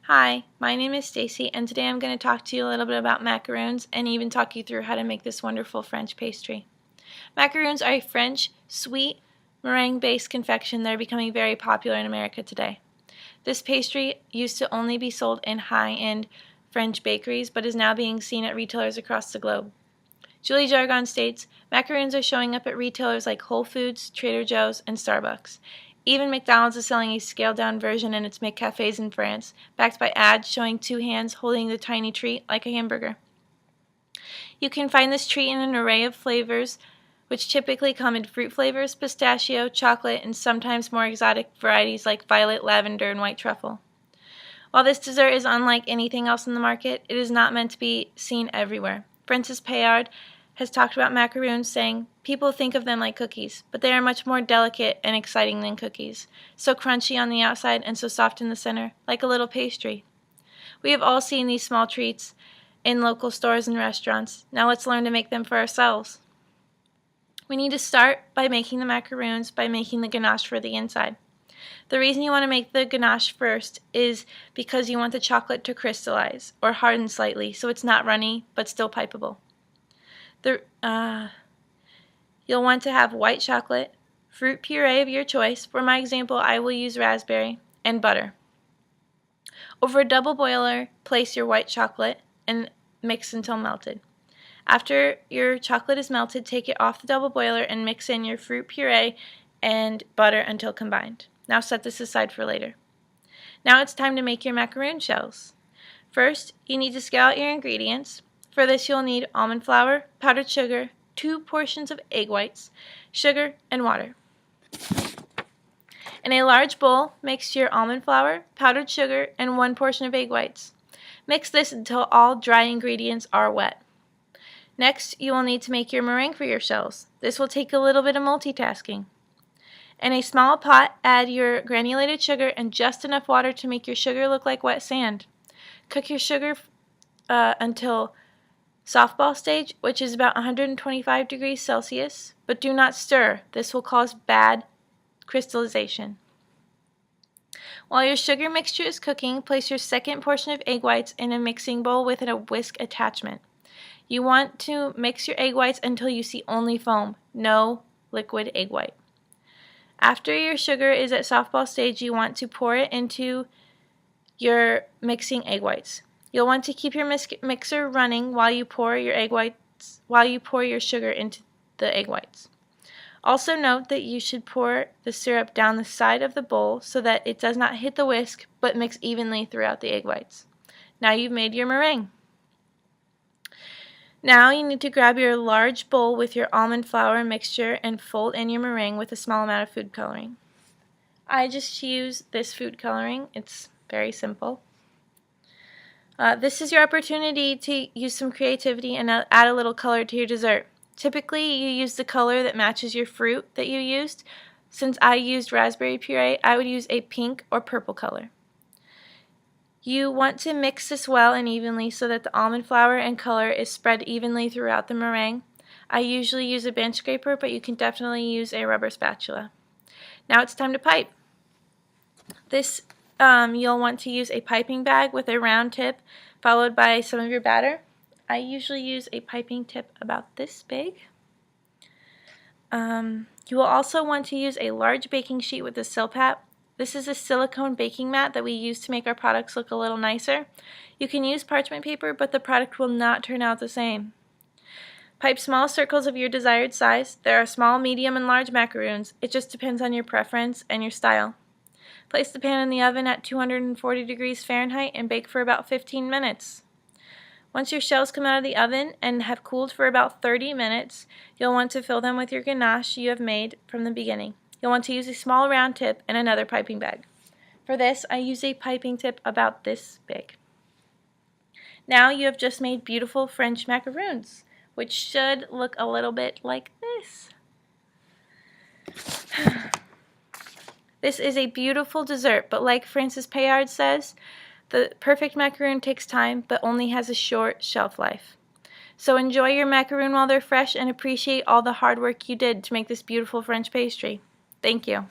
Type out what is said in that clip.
Hi, my name is Stacy, and today I'm going to talk to you a little bit about macaroons and even talk you through how to make this wonderful French pastry. Macaroons are a French, sweet, meringue-based confection that are becoming very popular in America today. This pastry used to only be sold in high-end French bakeries, but is now being seen at retailers across the globe. Julie Jargon states, macaroons are showing up at retailers like Whole Foods, Trader Joe's, and Starbucks. Even McDonald's is selling a scaled-down version in its McCafés in France, backed by ads showing two hands holding the tiny treat like a hamburger. You can find this treat in an array of flavors, which typically come in fruit flavors, pistachio, chocolate, and sometimes more exotic varieties like violet, lavender, and white truffle. While this dessert is unlike anything else in the market, it is not meant to be seen everywhere. Francis Payard has talked about macaroons, saying, "People think of them like cookies, but they are much more delicate and exciting than cookies, so crunchy on the outside and so soft in the center, like a little pastry." We have all seen these small treats in local stores and restaurants. Now let's learn to make them for ourselves. We need to start by making the macaroons by making the ganache for the inside. The reason you want to make the ganache first is because you want the chocolate to crystallize or harden slightly so it's not runny but still pipeable. You'll want to have white chocolate, fruit puree of your choice. For my example, I will use raspberry, and butter. Over a double boiler, place your white chocolate and mix until melted. After your chocolate is melted, take it off the double boiler and mix in your fruit puree and butter until combined. Now set this aside for later. Now it's time to make your macaroon shells. First, you need to scale out your ingredients. For this, you'll need almond flour, powdered sugar, 2 portions of egg whites, sugar, and water. In a large bowl, mix your almond flour, powdered sugar, and 1 portion of egg whites. Mix this until all dry ingredients are wet. Next, you will need to make your meringue for your shells. This will take a little bit of multitasking. In a small pot, add your granulated sugar and just enough water to make your sugar look like wet sand. Cook your sugar until softball stage, which is about 125 degrees Celsius, but do not stir. This will cause bad crystallization. While your sugar mixture is cooking, place your second portion of egg whites in a mixing bowl with a whisk attachment. You want to mix your egg whites until you see only foam, no liquid egg white. After your sugar is at softball stage, you want to pour it into your mixing egg whites. You'll want to keep your mixer running while you pour your sugar into the egg whites. Also note that you should pour the syrup down the side of the bowl so that it does not hit the whisk but mix evenly throughout the egg whites. Now you've made your meringue. Now you need to grab your large bowl with your almond flour mixture and fold in your meringue with a small amount of food coloring. I just use this food coloring. It's very simple. This is your opportunity to use some creativity and add a little color to your dessert. Typically, you use the color that matches your fruit that you used. Since I used raspberry puree, I would use a pink or purple color. You want to mix this well and evenly so that the almond flour and color is spread evenly throughout the meringue. I usually use a bench scraper, but you can definitely use a rubber spatula. Now it's time to pipe. You'll want to use a piping bag with a round tip followed by some of your batter. I usually use a piping tip about this big. You will also want to use a large baking sheet with a Silpat. This is a silicone baking mat that we use to make our products look a little nicer. You can use parchment paper, but the product will not turn out the same. Pipe small circles of your desired size. There are small, medium, and large macaroons. It just depends on your preference and your style. Place the pan in the oven at 240 degrees Fahrenheit and bake for about 15 minutes. Once your shells come out of the oven and have cooled for about 30 minutes, you'll want to fill them with your ganache you have made from the beginning. You'll want to use a small round tip and another piping bag. For this, I use a piping tip about this big. Now you have just made beautiful French macaroons, which should look a little bit like this. This is a beautiful dessert, but like Francis Payard says, the perfect macaroon takes time but only has a short shelf life. So enjoy your macaroon while they're fresh and appreciate all the hard work you did to make this beautiful French pastry. Thank you.